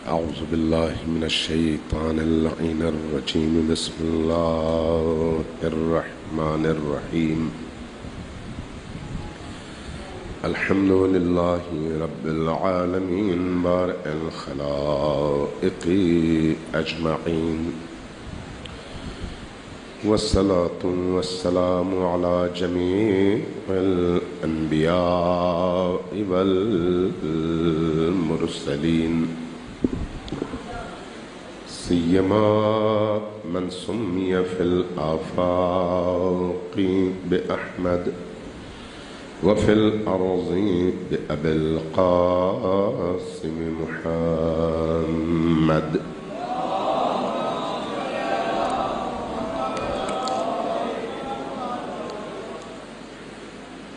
أعوذ بالله من الشيطان اللعين الرجيم. بسم الله الرحمن الرحيم. الحمد لله رب العالمين بارئ الخلائق أجمعين، والصلاة والسلام على جميع الأنبياء والمرسلين، سيما من سمي في الآفاق بأحمد وفي الأرض بأبي القاسم محمد.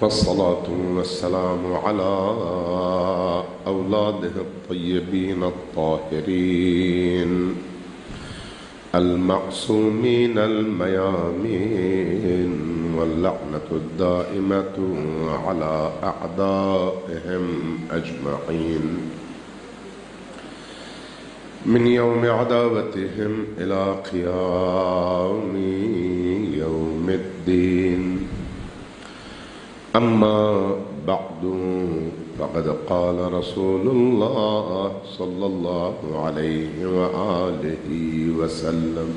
والصلاة والسلام على أولاده الطيبين الطاهرين المعصومين الميامين، واللعنة الدائمة على أعدائهم أجمعين من يوم عداوتهم إلى قيام يوم الدين. أما بعد، فقد قال رسول الله صلى الله عليه وآله وسلم: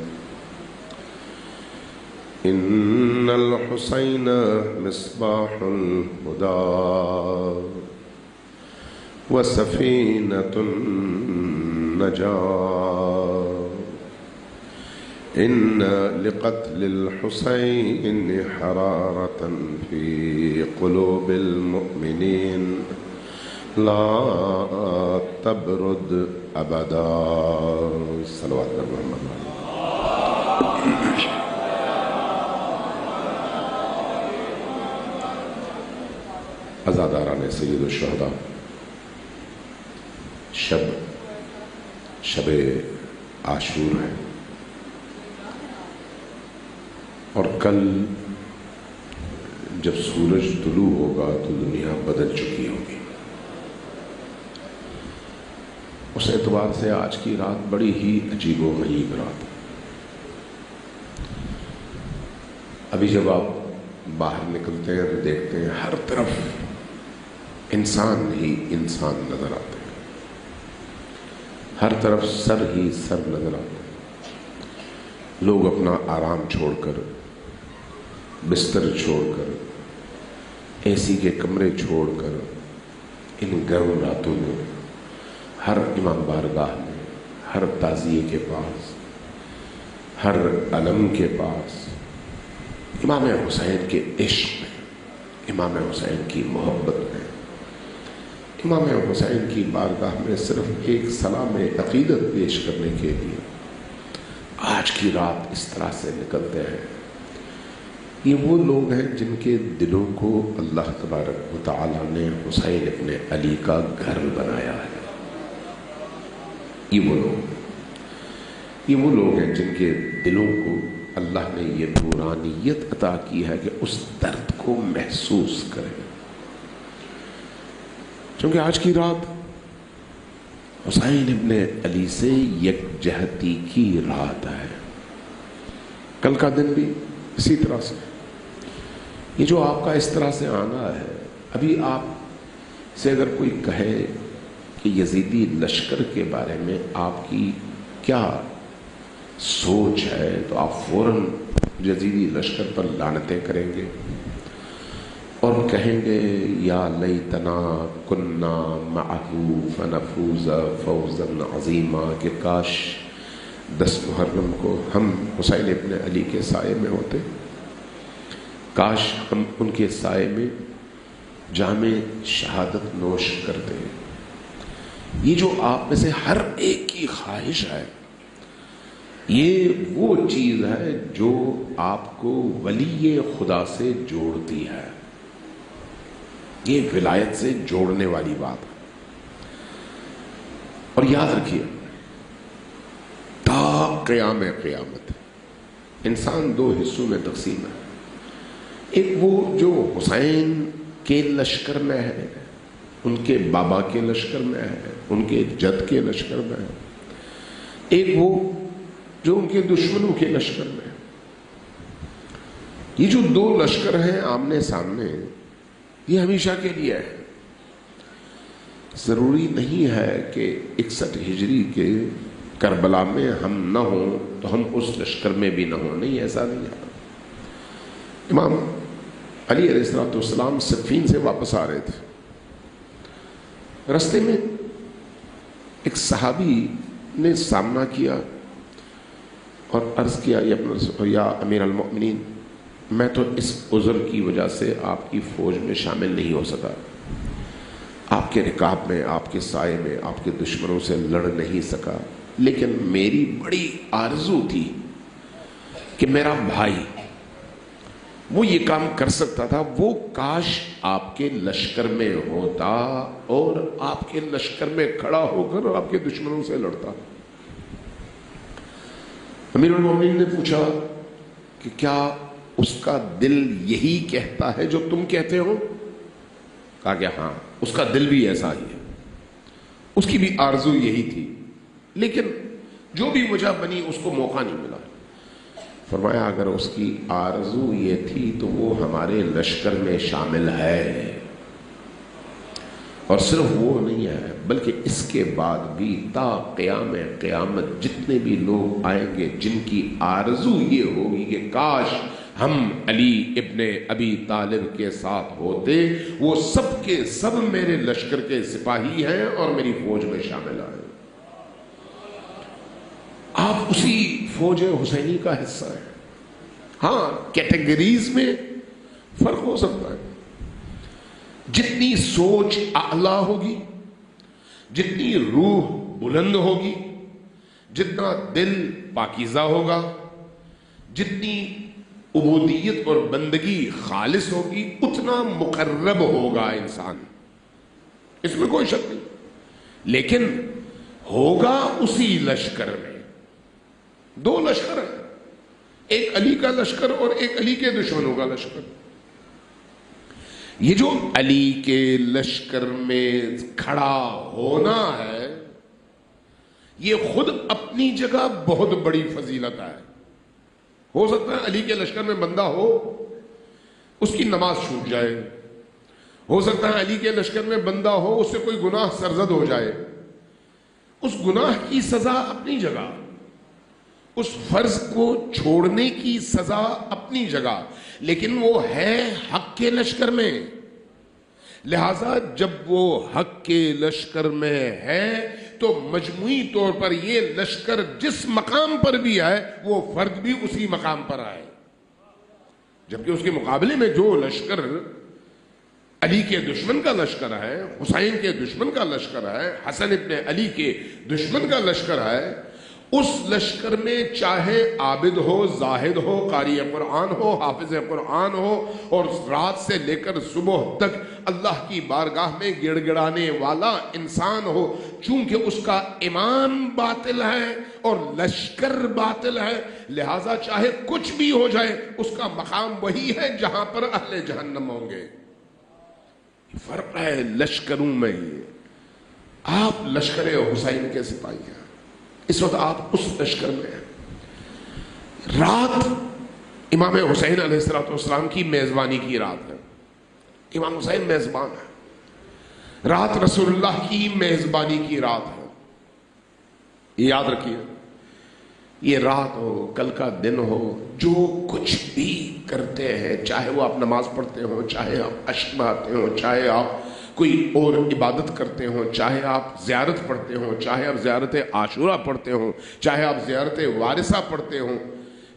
إن الحسين مصباح الهدى وسفينة النجاة، إن لقتل الحسين حرارة في قلوب المؤمنين لا تبرد أبدا. صلوات محمد. عزاداران سید الشہداء، شب عاشور ہے، اور کل جب سورج طلوع ہوگا تو دنیا بدل چکی ہوگی. اس اعتبار سے آج کی رات بڑی ہی عجیب و غریب رات ہے. ابھی جب آپ باہر نکلتے ہیں تو دیکھتے ہیں ہر طرف انسان ہی انسان نظر آتے ہیں، ہر طرف سر ہی سر نظر آتے ہیں. لوگ اپنا آرام چھوڑ کر، بستر چھوڑ کر، اے سی کے کمرے چھوڑ کر ان گرم راتوں میں ہر امام بارگاہ میں، ہر تعزیے کے پاس، ہر علم کے پاس امام حسین کے عشق میں، امام حسین کی محبت میں، امام حسین کی بارگاہ میں صرف ایک سلام عقیدت پیش کرنے کے لیے آج کی رات اس طرح سے نکلتے ہیں. یہ وہ لوگ ہیں جن کے دلوں کو اللہ تبارک و تعالی نے حسین ابن علی کا گھر بنایا ہے. یہ وہ لوگ ہیں جن کے دلوں کو اللہ نے یہ نورانیت عطا کی ہے کہ اس درد کو محسوس کریں. چونکہ آج کی رات حسین ابن علی سے یکجہتی کی رات ہے. کل کا دن بھی اسی طرح سے. یہ جو آپ کا اس طرح سے آنا ہے، ابھی آپ سے اگر کوئی کہے کہ یزیدی لشکر کے بارے میں آپ کی کیا سوچ ہے، تو آپ فوراً یزیدی لشکر پر لعنتیں کریں گے اور کہیں گے یا لیتنا کننا معہ فنفوز فوزا عظیما، کہ کاش 10 محرم کو ہم حسین ابن علی کے سائے میں ہوتے، کاش ہم ان کے سائے میں جام شہادت نوش کرتے. یہ جو آپ میں سے ہر ایک کی خواہش ہے، یہ وہ چیز ہے جو آپ کو ولی خدا سے جوڑتی ہے. یہ ولایت سے جوڑنے والی بات ہے. اور یاد رکھیے، تا قیامت انسان 2 حصوں میں تقسیم ہے. ایک وہ جو حسین کے لشکر میں ہے، ان کے بابا کے لشکر میں ہے، ان کے جد کے لشکر میں ہے، ایک وہ جو ان کے دشمنوں کے لشکر میں. یہ جو دو لشکر ہیں آمنے سامنے، یہ ہمیشہ کے لیے ہے. ضروری نہیں ہے کہ 61 ہجری کے کربلا میں ہم نہ ہوں تو ہم اس لشکر میں بھی نہ ہوں. نہیں، ایسا نہیں ہے. امام علی علیہ السلام صفین سے واپس آ رہے تھے. رستے میں ایک صحابی نے سامنا کیا اور عرض کیا یا امیر المؤمنین، میں تو اس عذر کی وجہ سے آپ کی فوج میں شامل نہیں ہو سکا، آپ کے رکاب میں، آپ کے سائے میں، آپ کے دشمنوں سے لڑ نہیں سکا، لیکن میری بڑی آرزو تھی کہ میرا بھائی وہ یہ کام کر سکتا تھا، وہ کاش آپ کے لشکر میں ہوتا اور آپ کے لشکر میں کھڑا ہو کر آپ کے دشمنوں سے لڑتا. امیر المومنین نے پوچھا کہ کیا اس کا دل یہی کہتا ہے جو تم کہتے ہو؟ کہا کہ ہاں، اس کا دل بھی ایسا ہی ہے، اس کی بھی آرزو یہی تھی، لیکن جو بھی وجہ بنی اس کو موقع نہیں ملا. فرمایا اگر اس کی آرزو یہ تھی تو وہ ہمارے لشکر میں شامل ہے، اور صرف وہ نہیں ہے بلکہ اس کے بعد بھی تا قیام قیامت جتنے بھی لوگ آئیں گے جن کی آرزو یہ ہوگی کہ کاش ہم علی ابن ابی طالب کے ساتھ ہوتے، وہ سب کے سب میرے لشکر کے سپاہی ہیں اور میری فوج میں شامل آئے. آپ اسی فوج حسینی کا حصہ ہیں. ہاں، کیٹیگریز میں فرق ہو سکتا ہے. جتنی سوچ اعلیٰ ہوگی، جتنی روح بلند ہوگی، جتنا دل پاکیزہ ہوگا، جتنی عبودیت اور بندگی خالص ہوگی، اتنا مقرب ہوگا انسان، اس میں کوئی شک نہیں. لیکن ہوگا اسی لشکر میں. دو لشکر ہیں، ایک علی کا لشکر اور ایک علی کے دشمنوں کا لشکر. یہ جو علی کے لشکر میں کھڑا ہونا ہے یہ خود اپنی جگہ بہت بڑی فضیلت ہے. ہو سکتا ہے علی کے لشکر میں بندہ ہو، اس کی نماز چھوٹ جائے، ہو سکتا ہے علی کے لشکر میں بندہ ہو، اس سے کوئی گناہ سرزد ہو جائے. اس گناہ کی سزا اپنی جگہ، اس فرض کو چھوڑنے کی سزا اپنی جگہ، لیکن وہ ہے حق کے لشکر میں. لہذا جب وہ حق کے لشکر میں ہے تو مجموعی طور پر یہ لشکر جس مقام پر بھی ہے وہ فرد بھی اسی مقام پر آئے. جبکہ اس کے مقابلے میں جو لشکر علی کے دشمن کا لشکر ہے، حسین کے دشمن کا لشکر ہے، حسن ابن علی کے دشمن کا لشکر ہے، اس لشکر میں چاہے عابد ہو، زاہد ہو، قاری قرآن ہو، حافظ قرآن ہو، اور رات سے لے کر صبح تک اللہ کی بارگاہ میں گڑ گڑانے والا انسان ہو، چونکہ اس کا ایمان باطل ہے اور لشکر باطل ہے، لہٰذا چاہے کچھ بھی ہو جائے اس کا مقام وہی ہے جہاں پر اہل جہنم ہوں گے. فرق ہے لشکروں میں. آپ لشکر حسین کے سپاہی ہیں، اس وقت آپ اس لشکر میں ہیں. رات امام حسین علیہ السلام کی میزبانی کی رات ہے. امام حسین میزبان ہے. رات رسول اللہ کی میزبانی کی رات ہے. یہ یاد رکھیے، یہ رات ہو، کل کا دن ہو، جو کچھ بھی کرتے ہیں، چاہے وہ آپ نماز پڑھتے ہوں، چاہے آپ اشک بہاتے ہوں، چاہے آپ کوئی اور عبادت کرتے ہوں، چاہے آپ زیارت پڑھتے ہوں، چاہے آپ زیارت عاشورہ پڑھتے ہوں، چاہے آپ زیارت وارثہ پڑھتے ہوں،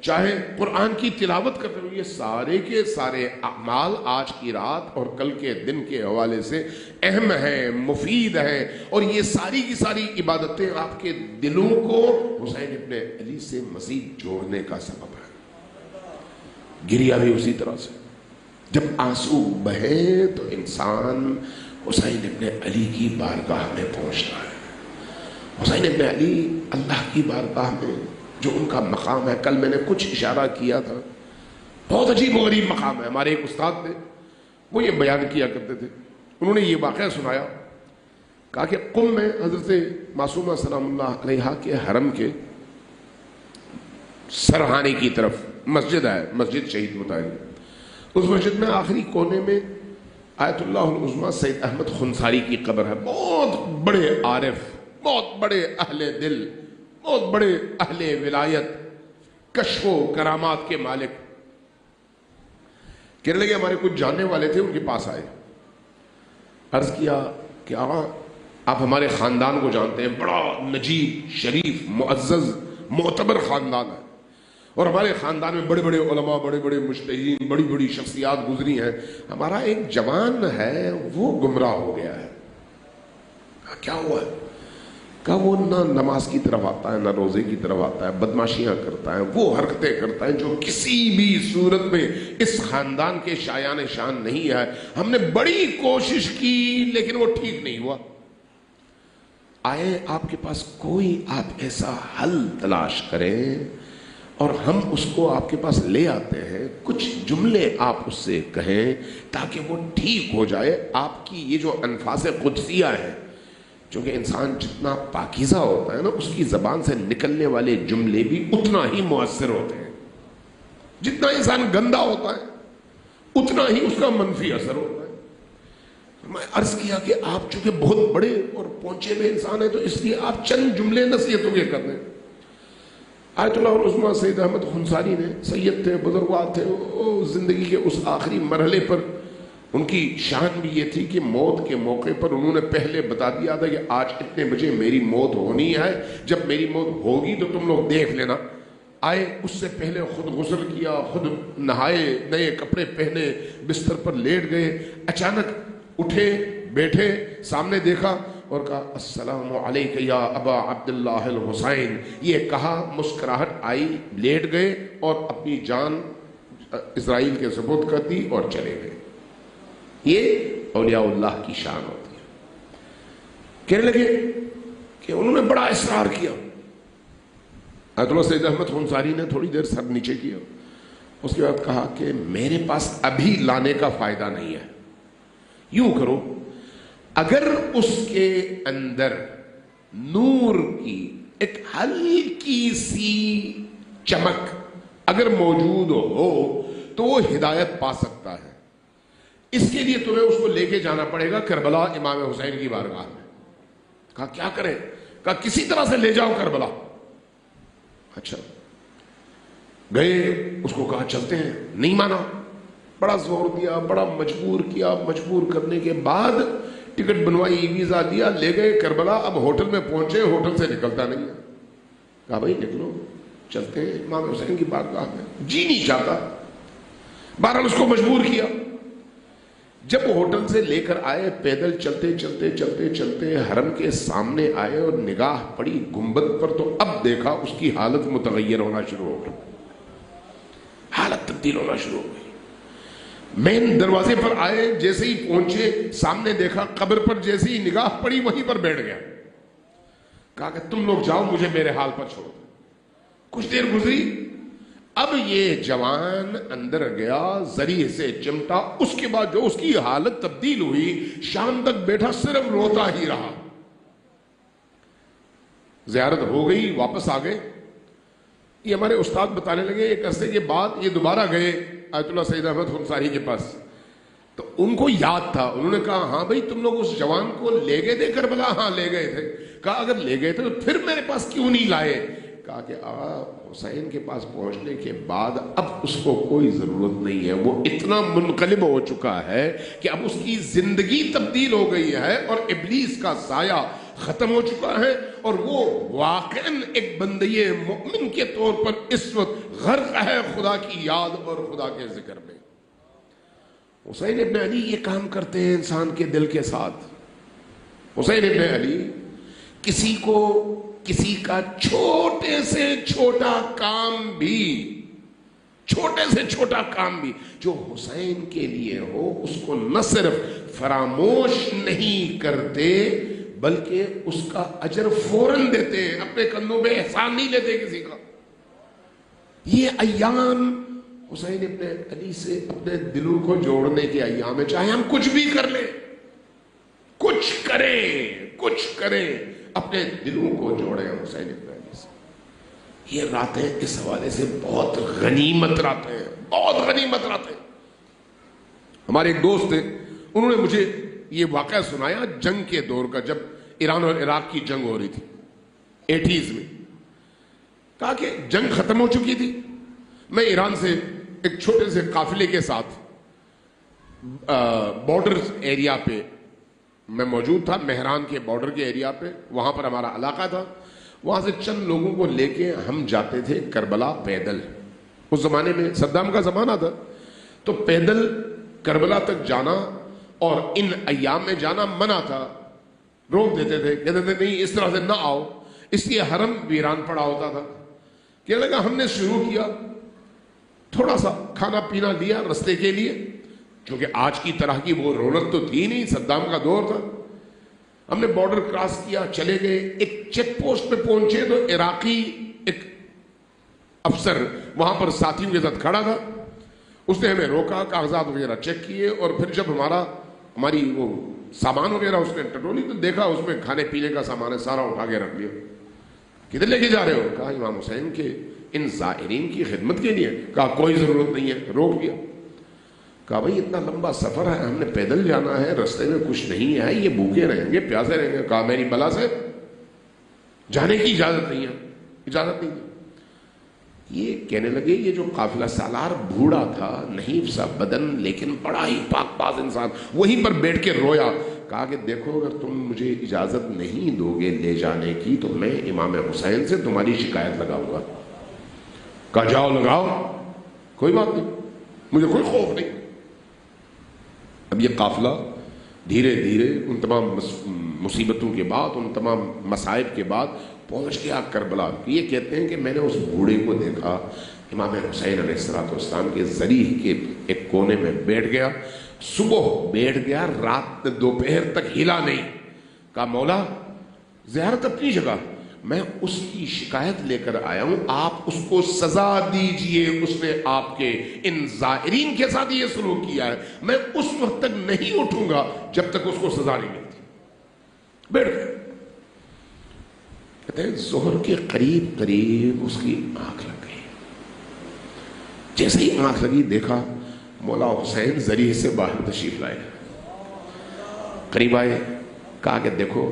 چاہے قرآن کی تلاوت کرتے ہوں، یہ سارے کے سارے اعمال آج کی رات اور کل کے دن کے حوالے سے اہم ہیں، مفید ہیں، اور یہ ساری کی ساری عبادتیں آپ کے دلوں کو حسین ابن علی سے مزید جوڑنے کا سبب ہے. گریا بھی اسی طرح سے. جب آنسو بہے تو انسان حسین ابن علی کی بارگاہ میں پہنچتا ہے. حسین ابن علی اللہ کی بارگاہ میں جو ان کا مقام ہے، کل میں نے کچھ اشارہ کیا تھا، بہت عجیب و غریب مقام ہے. ہمارے ایک استاد تھے، وہ یہ بیان کیا کرتے تھے. انہوں نے یہ واقعہ سنایا، کہا کہ قم میں حضرت معصومہ سلام اللہ علیہا کے حرم کے سرہانے کی طرف مسجد ہے، مسجد شہید مطہری، اس مسجد میں آخری کونے میں آیت اللہ العظمیٰ سید احمد خنساری کی قبر ہے. بہت بڑے عارف، بہت بڑے اہل دل، بہت بڑے اہل ولایت، کشف و کرامات کے مالک. کہنے لگے ہمارے کچھ جاننے والے تھے، ان کے پاس آئے، عرض کیا کہ آقا آپ ہمارے خاندان کو جانتے ہیں، بڑا نجیب، شریف، معزز، معتبر خاندان ہے، اور ہمارے خاندان میں بڑے بڑے علماء، بڑے بڑے مجتہدین، بڑی بڑی شخصیات گزری ہیں. ہمارا ایک جوان ہے وہ گمراہ ہو گیا ہے. کیا ہوا ہے؟ کہا وہ نہ نماز کی طرف آتا ہے، نہ روزے کی طرف آتا ہے، بدماشیاں کرتا ہے، وہ حرکتیں کرتا ہے جو کسی بھی صورت میں اس خاندان کے شایان شان نہیں ہے. ہم نے بڑی کوشش کی لیکن وہ ٹھیک نہیں ہوا. آئے آپ کے پاس کوئی آپ ایسا حل تلاش کریں اور ہم اس کو آپ کے پاس لے آتے ہیں، کچھ جملے آپ اس سے کہیں تاکہ وہ ٹھیک ہو جائے. آپ کی یہ جو انفاس قدسیہ ہیں، چونکہ انسان جتنا پاکیزہ ہوتا ہے نا، اس کی زبان سے نکلنے والے جملے بھی اتنا ہی مؤثر ہوتے ہیں. جتنا انسان گندا ہوتا ہے اتنا ہی اس کا منفی اثر ہوتا ہے. میں عرض کیا کہ آپ چونکہ بہت بڑے اور پہنچے ہوئے انسان ہیں تو اس لیے آپ چند جملے نصیحتوں کے کر دیں. آیت اللہ العظمیٰ سید احمد خنساری نے، سید تھے، بزرگوار تھے، زندگی کے اس آخری مرحلے پر ان کی شان بھی یہ تھی کہ موت کے موقع پر انہوں نے پہلے بتا دیا تھا کہ آج اتنے بجے میری موت ہونی ہے، جب میری موت ہوگی تو تم لوگ دیکھ لینا. آئے اس سے پہلے خود غسل کیا، خود نہائے، نئے کپڑے پہنے، بستر پر لیٹ گئے. اچانک اٹھے، بیٹھے، سامنے دیکھا اور کہا السلام علیک یا ابا عبداللہ الحسین. یہ کہا، مسکراہٹ آئی، لیٹ گئے اور اپنی جان اسرائیل کے سپرد کر دی اور چلے گئے. یہ اولیاء اللہ کی شان ہوتی ہے. کہنے لگے کہ انہوں نے بڑا اصرار کیا. آیت اللہ سید احمد خنساری نے تھوڑی دیر سر نیچے کیا، اس کے بعد کہا کہ میرے پاس ابھی لانے کا فائدہ نہیں ہے. یوں کرو، اگر اس کے اندر نور کی ایک ہلکی سی چمک اگر موجود ہو تو وہ ہدایت پا سکتا ہے. اس کے لیے تمہیں اس کو لے کے جانا پڑے گا کربلا امام حسین کی بارگاہ میں. کہا کیا کریں؟ کہا کسی طرح سے لے جاؤ کربلا. اچھا، گئے، اس کو کہا چلتے ہیں، نہیں مانا، بڑا زور دیا، بڑا مجبور کیا. مجبور کرنے کے بعد ٹکٹ بنوائی، ویزا دیا، لے گئے کربلا. اب ہوٹل میں پہنچے، ہوٹل سے نکلتا نہیں ہے. کہا بھائی نکلو، چلتے ہیں امام حسین کی بارگاہ میں. جی نہیں چاہتا، بہرحال اس کو مجبور کیا. جب ہوٹل سے لے کر آئے، پیدل چلتے چلتے چلتے چلتے حرم کے سامنے آئے اور نگاہ پڑی گنبد پر، تو اب دیکھا اس کی حالت متغیر ہونا شروع ہو گئی، حالت تبدیل ہونا شروع ہو گئی. مین دروازے پر آئے، جیسے ہی پہنچے سامنے دیکھا، قبر پر جیسے ہی نگاہ پڑی وہیں پر بیٹھ گیا. کہا کہ تم لوگ جاؤ، مجھے میرے حال پر چھوڑ. کچھ دیر گزری، اب یہ جوان اندر گیا، ذریعے سے چمٹا. اس کے بعد جو اس کی حالت تبدیل ہوئی، شام تک بیٹھا صرف روتا ہی رہا. زیارت ہو گئی، واپس آ گئے. یہ ہمارے استاد بتانے لگے ایک عرصے کے بعد یہ دوبارہ گئے آیت اللہ سید احمد خنساری کے پاس، تو ان کو یاد تھا. انہوں نے کہا ہاں بھائی تم لوگ اس جوان کو لے گئے تھے کربلا؟ ہاں لے گئے تھے. کہا اگر لے گئے تھے تو پھر میرے پاس کیوں نہیں لائے؟ کہا کہ حسین کے پاس پہنچنے کے بعد اب اس کو کوئی ضرورت نہیں ہے، وہ اتنا منقلب ہو چکا ہے کہ اب اس کی زندگی تبدیل ہو گئی ہے اور ابلیس کا سایہ ختم ہو چکا ہے، اور وہ واقعاً ایک بندے مومن کے طور پر اس وقت غرق ہے خدا کی یاد اور خدا کے ذکر میں. حسین ابن علی یہ کام کرتے ہیں انسان کے دل کے ساتھ. حسین ابن علی کسی کو کسی کا چھوٹے سے چھوٹا کام بھی، چھوٹے سے چھوٹا کام بھی جو حسین کے لیے ہو، اس کو نہ صرف فراموش نہیں کرتے بلکہ اس کا اجر فوراً دیتے ہیں. اپنے کندھوں پہ احسان نہیں لیتے کسی کا. یہ ایام حسین ابن علی سے اپنے دلوں کو جوڑنے کے ایام ہے. چاہے ہم کچھ بھی کر لیں، کچھ کریں، اپنے دلوں کو جوڑیں حسین ابن علی سے. یہ راتیں اس حوالے سے بہت غنیمت راتیں ہیں، بہت غنیمت راتیں۔ ہمارے ایک دوست تھے، انہوں نے مجھے یہ واقعہ سنایا جنگ کے دور کا، جب ایران اور عراق کی جنگ ہو رہی تھی 80s میں۔ کہا کہ جنگ ختم ہو چکی تھی، میں ایران سے ایک چھوٹے سے قافلے کے ساتھ بارڈر ایریا پہ میں موجود تھا، مہران کے بارڈر کے ایریا پہ، وہاں پر ہمارا علاقہ تھا۔ وہاں سے چند لوگوں کو لے کے ہم جاتے تھے کربلا پیدل۔ اس زمانے میں صدام کا زمانہ تھا، تو پیدل کربلا تک جانا اور ان ایام میں جانا منع تھا، روک دیتے تھے، کہتے تھے نہیں اس طرح سے نہ آؤ، اس لیے حرم ویران پڑا ہوتا تھا۔ کہنے لگا ہم نے شروع کیا، تھوڑا سا کھانا پینا لیا رستے کے لیے، کیونکہ آج کی طرح کی وہ رونق تو تھی نہیں، صدام کا دور تھا۔ ہم نے بارڈر کراس کیا، چلے گئے، ایک چیک پوسٹ پہ پہنچے تو عراقی ایک افسر وہاں پر ساتھیوں کے ساتھ کھڑا تھا، اس نے ہمیں روکا، کاغذات وغیرہ چیک کیے، اور پھر جب ہماری وہ سامان وغیرہ اس نے ٹٹولی تو دیکھا اس میں کھانے پینے کا سامان ہے، سارا اٹھا کے رکھ لیا۔ کدھر لے کے جا رہے ہو؟ کہا امام حسین کے ان زائرین کی خدمت کے لیے۔ کہا کوئی ضرورت نہیں ہے، روک لیا۔ کہا بھائی اتنا لمبا سفر ہے، ہم نے پیدل جانا ہے، رستے میں کچھ نہیں ہے، یہ بھوکے رہیں گے، پیاسے رہیں گے۔ کہا میری بلا سے جانے کی اجازت نہیں ہے، اجازت نہیں ہے۔ یہ کہنے لگے یہ جو قافلہ سالار بوڑھا تھا، نحیف سا بدن لیکن بڑا ہی پاک باز انسان، وہیں پر بیٹھ کے رویا۔ کہا کہ دیکھو اگر تم مجھے اجازت نہیں دو گے لے جانے کی تو میں امام حسین سے تمہاری شکایت لگاؤں گا۔ کہا جاؤ لگاؤ، کوئی بات نہیں، مجھے کوئی خوف نہیں۔ اب یہ قافلہ دھیرے دھیرے ان تمام مصیبتوں کے بعد، ان تمام مصائب کے بعد پہنچ گیا کربلا۔ یہ کہتے ہیں کہ میں نے اس بوڑھے کو دیکھا، امام حسین علیہ السلام کے ذریح کے ایک کونے میں بیٹھ گیا، صبح بیٹھ گیا، رات دوپہر تک ہلا نہیں۔ کہا مولا زیارت اپنی جگہ، میں اس کی شکایت لے کر آیا ہوں، آپ اس کو سزا دیجئے، اس نے آپ کے ان زائرین کے ساتھ یہ سلوک کیا ہے، میں اس وقت تک نہیں اٹھوں گا جب تک اس کو سزا نہیں ملتی۔ بیٹھ گئے۔ کہتے ہیں ظہر کے قریب قریب اس کی آنکھ لگ گئی، جیسے ہی آنکھ لگی دیکھا مولا حسین ذریعے سے باہر تشریف لائے، قریب آئے، کہا کہ دیکھو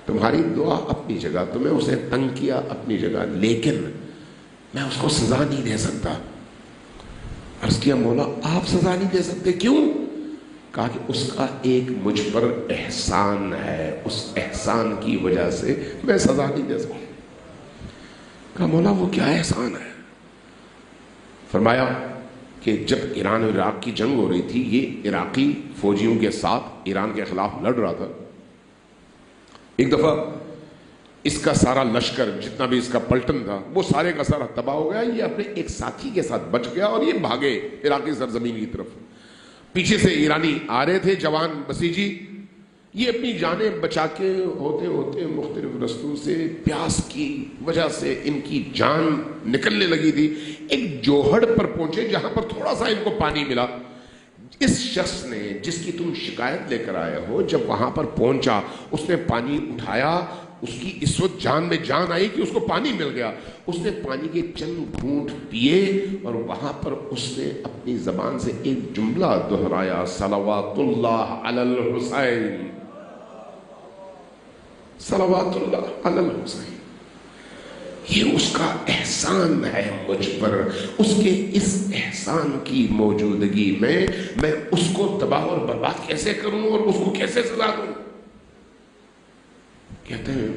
تمہاری دعا اپنی جگہ، تمہیں اسے تنگ کیا اپنی جگہ، لیکن میں اس کو سزا نہیں دے سکتا۔ عرض کیا مولا آپ سزا نہیں دے سکتے، کیوں؟ کہا کہ اس کا ایک مجھ پر احسان ہے، اس احسان کی وجہ سے میں سزا نہیں دے سکتا۔ کہا مولا وہ کیا احسان ہے؟ فرمایا کہ جب ایران اور عراق کی جنگ ہو رہی تھی، یہ عراقی فوجیوں کے ساتھ ایران کے خلاف لڑ رہا تھا۔ ایک دفعہ اس کا سارا لشکر جتنا بھی اس کا پلٹن تھا وہ سارے کا سارا تباہ ہو گیا، یہ اپنے ایک ساتھی کے ساتھ بچ گیا اور یہ بھاگے عراقی سرزمین کی طرف۔ پیچھے سے ایرانی آ رہے تھے جوان بسیجی، یہ اپنی جانیں بچا کے ہوتے ہوتے مختلف رستوں سے پیاس کی وجہ سے ان کی جان نکلنے لگی تھی، ایک جوہڑ پر پہنچے جہاں پر تھوڑا سا ان کو پانی ملا۔ اس شخص نے جس کی تم شکایت لے کر آئے ہو جب وہاں پر پہنچا، اس نے پانی اٹھایا، اس کی اس وقت جان میں جان آئی کہ اس کو پانی مل گیا، اس نے پانی کے چند گھونٹ پیے اور وہاں پر اس نے اپنی زبان سے ایک جملہ دہرایا، صلوات اللہ علی الحسین، صلوات اللہ علی الحسین۔ یہ اس کا احسان ہے مجھ پر، اس کے اس احسان کی موجودگی میں اس کو تباہ اور برباد کیسے کروں اور اس کو کیسے سزا دوں؟ کہتے ہیں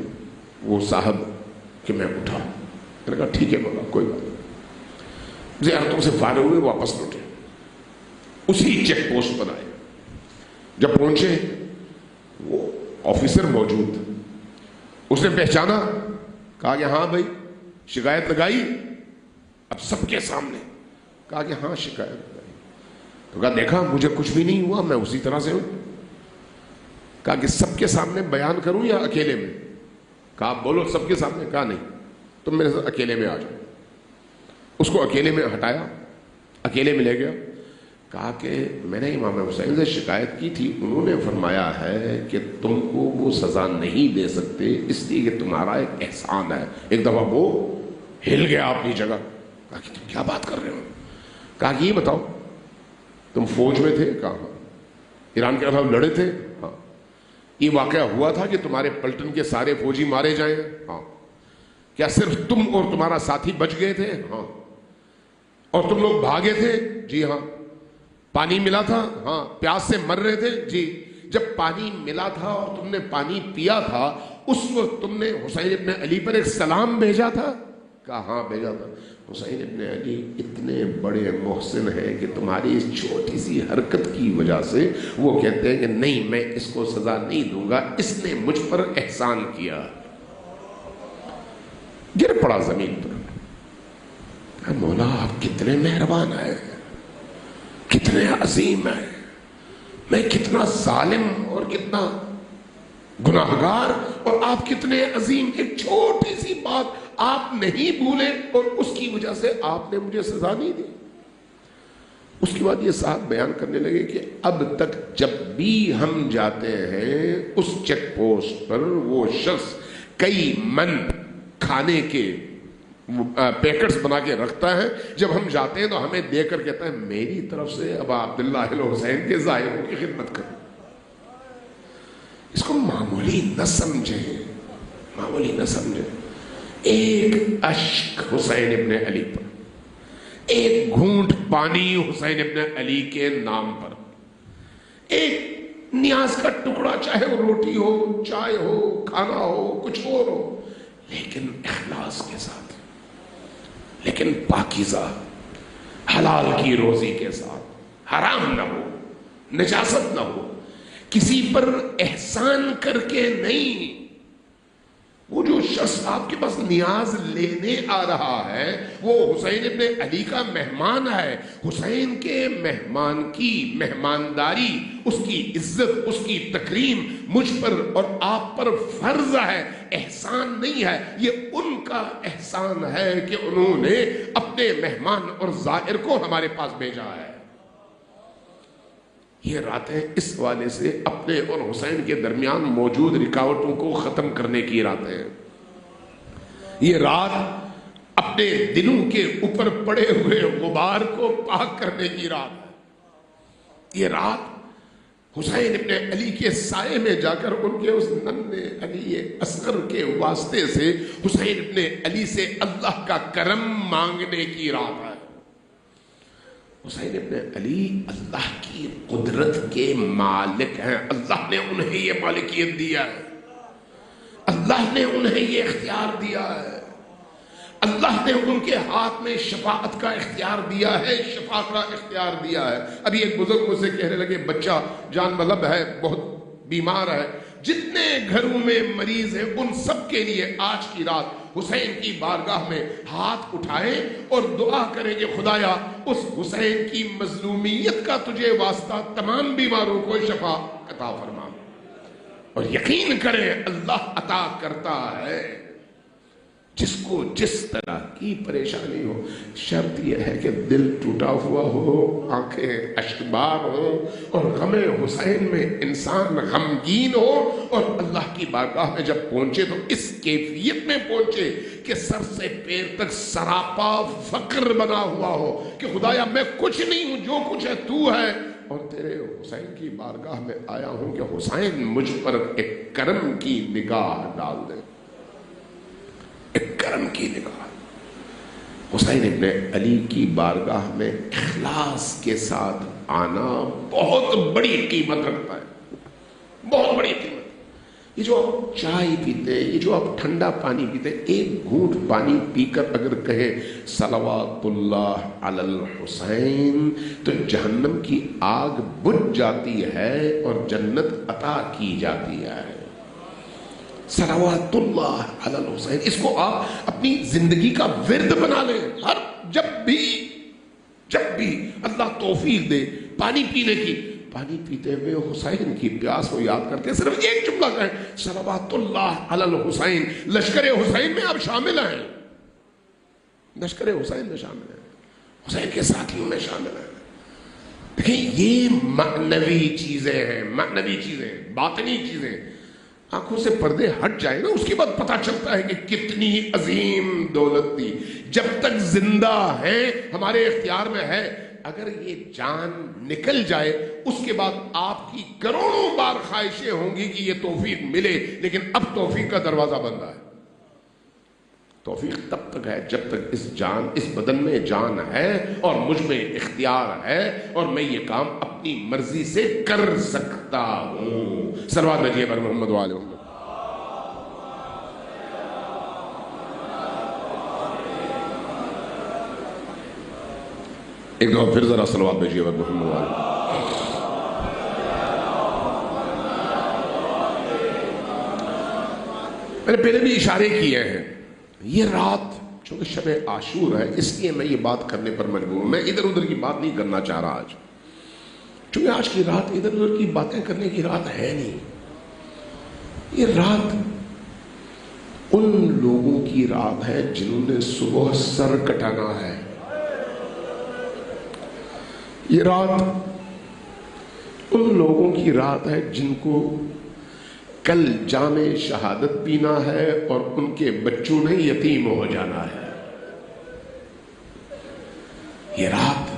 وہ صاحب کہ میں اٹھا، میں نے کہا ٹھیک ہے مولا کوئی بات نہیں۔ زیارتوں سے فارغ ہوئے واپس لوٹے، اسی چیک پوسٹ پر آئے، جب پہنچے وہ آفیسر موجود، اس نے پہچانا، کہا کہ ہاں بھائی شکایت لگائی؟ اب سب کے سامنے کہا کہ ہاں شکایت لگائی۔ تو کہا دیکھا مجھے کچھ بھی نہیں ہوا، میں اسی طرح سے ہوں۔ کہا کہ سب کے سامنے بیان کروں یا اکیلے میں؟ کہا بولو سب کے سامنے۔ کہا نہیں تم میرے ساتھ اکیلے میں آ جاؤ۔ اس کو اکیلے میں ہٹایا، اکیلے میں لے گیا، کہا کہ میں نے امام حسین سے شکایت کی تھی، انہوں نے فرمایا ہے کہ تم کو وہ سزا نہیں دے سکتے اس لیے کہ تمہارا ایک احسان ہے۔ ایک دفعہ وہ ہل گیا اپنی جگہ. کہا کہ تم کیا بات کر رہے ہو؟ کہا کہ یہ بتاؤ تم فوج میں تھے؟ کہا ہاں. ایران کے خلاف لڑے تھے؟ ہاں. یہ واقعہ ہوا تھا کہ تمہارے پلٹن کے سارے فوجی مارے جائیں؟ ہاں. کیا صرف تم اور تمہارا ساتھی بچ گئے تھے؟ ہاں. اور تم لوگ بھاگے تھے؟ جی ہاں. پانی ملا تھا؟ ہاں. پیاس سے مر رہے تھے؟ جی. جب پانی ملا تھا اور تم نے پانی پیا تھا اس وقت تم نے حسین ابن علی پر ایک سلام بھیجا تھا؟ کہا ہاں بھیجا تھا. حسین ابن علی اتنے بڑے محسن ہیں کہ تمہاری اس چھوٹی سی حرکت کی وجہ سے وہ کہتے ہیں کہ نہیں میں اس کو سزا نہیں دوں گا، اس نے مجھ پر احسان کیا. گر پڑا زمین پر. مولا آپ کتنے مہربان ہیں، کتنے عظیم ہیں، میں کتنا ظالم اور کتنا گناہگار اور آپ کتنے عظیم. ایک چھوٹی سی بات آپ نہیں بھولے اور اس کی وجہ سے آپ نے مجھے سزا نہیں دی. اس کے بعد یہ صاحب بیان کرنے لگے کہ اب تک جب بھی ہم جاتے ہیں اس چیک پوسٹ پر وہ شخص کئی من کھانے کے پیکٹس بنا کے رکھتا ہے. جب ہم جاتے ہیں تو ہمیں دے کر کہتا ہے میری طرف سے ابا عبداللہ الحسین کے ظاہروں کی خدمت کریں. اس کو معمولی نہ سمجھیں، معمولی نہ سمجھیں. ایک اشک حسین ابن علی پر، ایک گھونٹ پانی حسین ابن علی کے نام پر، ایک نیاز کا ٹکڑا، چاہے وہ روٹی ہو، چائے ہو، کھانا ہو، کچھ اور ہو، لیکن اخلاص کے ساتھ، لیکن پاکیزہ حلال کی روزی کے ساتھ، حرام نہ ہو، نجاست نہ ہو، کسی پر احسان کر کے نہیں. وہ جو شخص آپ کے پاس نیاز لینے آ رہا ہے وہ حسین ابن علی کا مہمان ہے. حسین کے مہمان کی مہمانداری، اس کی عزت، اس کی تکریم مجھ پر اور آپ پر فرض ہے، احسان نہیں ہے. یہ ان کا احسان ہے کہ انہوں نے اپنے مہمان اور زائر کو ہمارے پاس بھیجا ہے. یہ راتیں اس والے سے اپنے اور حسین کے درمیان موجود رکاوٹوں کو ختم کرنے کی راتیں ہیں. یہ رات اپنے دلوں کے اوپر پڑے ہوئے غبار کو پاک کرنے کی رات ہے. یہ رات حسین ابن علی کے سائے میں جا کر ان کے اس ننھے علی اصغر کے واسطے سے حسین ابن علی سے اللہ کا کرم مانگنے کی رات ہے. حسین ابن علی اللہ کی قدرت کے مالک ہیں. اللہ نے انہیں یہ مالکیت دیا ہے، اللہ نے انہیں یہ اختیار دیا ہے، اللہ نے ان کے ہاتھ میں شفاعت کا اختیار دیا ہے، شفا کا اختیار دیا ہے. ابھی ایک بزرگ مجھ سے کہنے لگے بچہ جان مطلب ہے، بہت بیمار ہے، جتنے گھروں میں مریض ہیں ان سب کے لیے آج کی رات حسین کی بارگاہ میں ہاتھ اٹھائیں اور دعا کریں کہ خدایا اس حسین کی مظلومیت کا تجھے واسطہ تمام بیماروں کو شفا عطا فرما. اور یقین کریں اللہ عطا کرتا ہے جس کو جس طرح کی پریشانی ہو. شرط یہ ہے کہ دل ٹوٹا ہوا ہو، آنکھیں اشکبار ہو اور غم حسین میں انسان غمگین ہو اور اللہ کی بارگاہ میں جب پہنچے تو اس کیفیت میں پہنچے کہ سر سے پیر تک سراپا فقر بنا ہوا ہو کہ خدایا میں کچھ نہیں ہوں، جو کچھ ہے تو ہے اور تیرے حسین کی بارگاہ میں آیا ہوں کہ حسین مجھ پر ایک کرم کی نگاہ ڈال دے، ایک کرم کی نگاہ. حسین ابن علی کی بارگاہ میں اخلاص کے ساتھ آنا بہت بڑی قیمت رکھتا ہے، بہت بڑی قیمت. یہ جو آپ چائے پیتے ہیں، یہ جو آپ ٹھنڈا پانی پیتے ہیں، ایک گھونٹ پانی پی کر اگر کہیں صلوات اللہ علی الحسین تو جہنم کی آگ بجھ جاتی ہے اور جنت عطا کی جاتی ہے. صلوات اللہ علی الحسین، اس کو آپ اپنی زندگی کا ورد بنا لیں. ہر جب بھی اللہ توفیق دے پانی پینے کی، پانی پیتے ہوئے حسین کی پیاس کو یاد کرتے صرف ایک جملہ کہیں صلوات اللہ علی الحسین. لشکر حسین میں آپ شامل ہیں، لشکر حسین میں شامل ہیں، حسین کے ساتھیوں میں شامل ہیں. دیکھیں یہ معنوی چیزیں ہیں، معنوی چیزیں، باطنی چیزیں. آنکھوں سے پردے ہٹ جائے نا، اس کے بعد پتا چلتا ہے کہ کتنی عظیم دولت تھی. جب تک زندہ ہیں ہمارے اختیار میں ہے. اگر یہ جان نکل جائے اس کے بعد آپ کی کروڑوں بار خواہشیں ہوں گی کہ یہ توفیق ملے، لیکن اب توفیق کا دروازہ بند ہے. توفیق تب تک ہے جب تک اس بدن میں جان ہے اور مجھ میں اختیار ہے اور میں یہ کام اپنی مرضی سے کر سکتا ہوں. صلوات بھیجیے پر محمد وآلہ محمد. ایک دفعہ پھر ذرا صلوات بھیجیے پر محمد وآلہ محمد. میں نے پہلے بھی اشارے کیے ہیں، یہ رات چونکہ شب عاشور ہے اس لیے میں یہ بات کرنے پر مجبور ہوں. میں ادھر ادھر کی بات نہیں کرنا چاہ رہا آج، چونکہ آج کی رات ادھر ادھر کی باتیں کرنے کی رات ہے نہیں. یہ رات ان لوگوں کی رات ہے جنہوں نے صبح سر کٹانا ہے. یہ رات ان لوگوں کی رات ہے جن کو کل جام شہادت پینا ہے اور ان کے بچوں نے یتیم ہو جانا ہے. یہ رات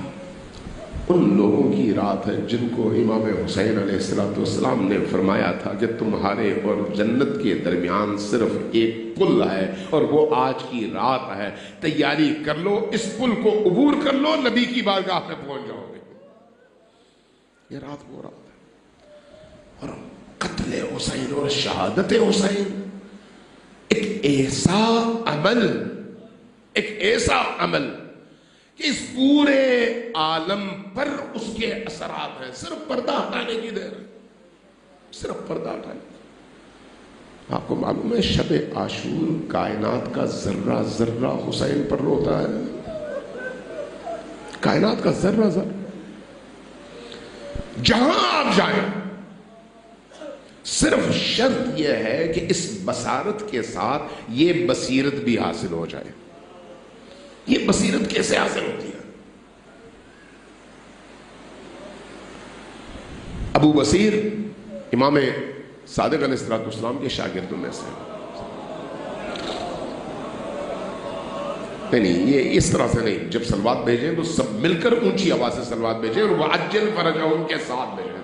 ان لوگوں کی رات ہے جن کو امام حسین علیہ السلام نے فرمایا تھا کہ تمہارے اور جنت کے درمیان صرف ایک پل ہے اور وہ آج کی رات ہے. تیاری کر لو، اس پل کو عبور کر لو، نبی کی بارگاہ میں پہنچ جاؤ گے. یہ رات وہ رات ہے. اور قتل حسین اور شہادت حسین ایک ایسا عمل کہ اس پورے عالم پر اس کے اثرات ہیں. صرف پردہ ہٹانے کی دیر ہے، صرف پردہ ہٹانے. آپ کو معلوم ہے شب عاشور کائنات کا ذرہ ذرہ حسین پر روتا ہے. کائنات کا ذرہ ذرہ، جہاں آپ جائیں صرف شرط یہ ہے کہ اس بصارت کے ساتھ یہ بصیرت بھی حاصل ہو جائے. یہ بصیرت کیسے حاصل ہوتی ہے؟ ابو بصیر امام صادق علیہ السلام کے شاگردوں میں سے نہیں. یہ اس طرح سے نہیں، جب صلوات بھیجیں تو سب مل کر اونچی آواز سے صلوات بھیجیں اور وَعَجِّلْ فَرَجَهُمْ کے ساتھ بھیجیں.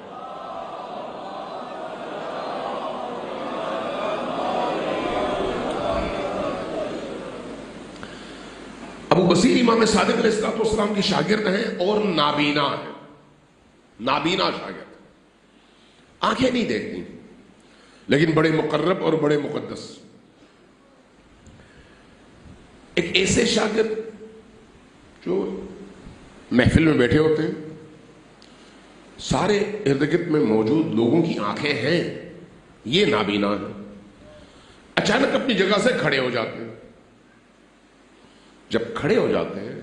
ابو بصیر امام صادق علیہ السلام کے شاگرد ہیں اور نابینا ہیں. نابینا شاگرد، آنکھیں نہیں دیکھتی لیکن بڑے مقرب اور بڑے مقدس. ایک ایسے شاگرد جو محفل میں بیٹھے ہوتے ہیں، سارے ارد گرد میں موجود لوگوں کی آنکھیں ہیں، یہ نابینا ہیں. اچانک اپنی جگہ سے کھڑے ہو جاتے ہیں. جب کھڑے ہو جاتے ہیں